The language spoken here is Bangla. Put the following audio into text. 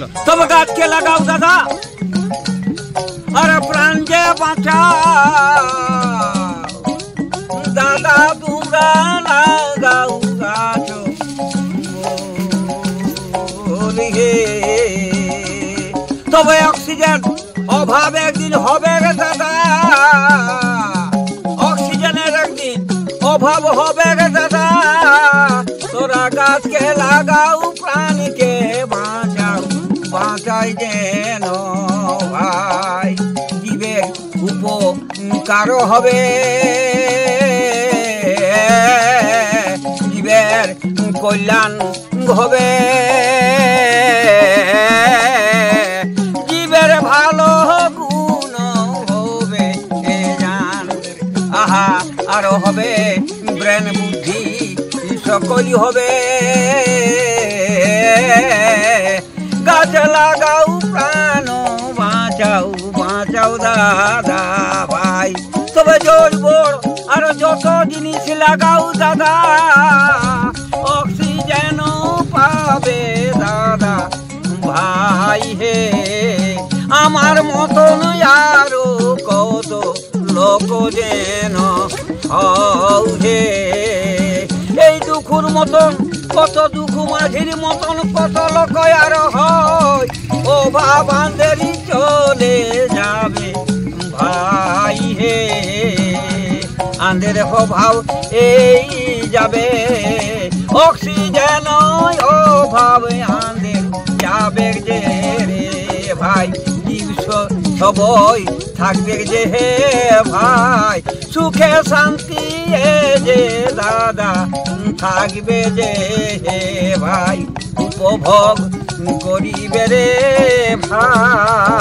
तब गाछ के लगाओ दादा, अरे प्राण जे बचा दादा तुमरा लगाओ गाछ बोलिए तबे অক্সিজেন অভাব একদিন হবে রে দাদা, অক্সিজেনের একদিন অভাব হবে রে দাদা। তোরা গাছকে লাগাও প্রাণীকে বাঁচাও, বাঁচাই যেন ভাই জীবের উপকার হবে, জীবের কল্যাণ হবে, জীবের ভালো গুণ হবে জান আহা আরো হবে ব্রেন বুদ্ধি সকলই হবে। গাছ লাগাও প্রাণ বাঁচাও, বাঁচাও দাদা ভাই। তবে জোর বড় আরো যত জিনিস লাগাও দাদা, অক্সিজেন পাবে দাদা ভাই হে। আমার মতন আরো কত লোক যেন হে, এই দুঃখুর মতন কত দুঃখ মাঝির মতন কত লোক আর হয়, ও বাবান্দেরই চলে যাবে ভাই হে। আন্দের অভাব এই যাবে, অক্সিজেন অভাব আন্দের যাবে যে রে ভাই। সবই থাকবে যে হে ভাই, সুখে শান্তি যে দাদা থাকবে যে হে ভাই, উপভোগ করিবে রে ভাই।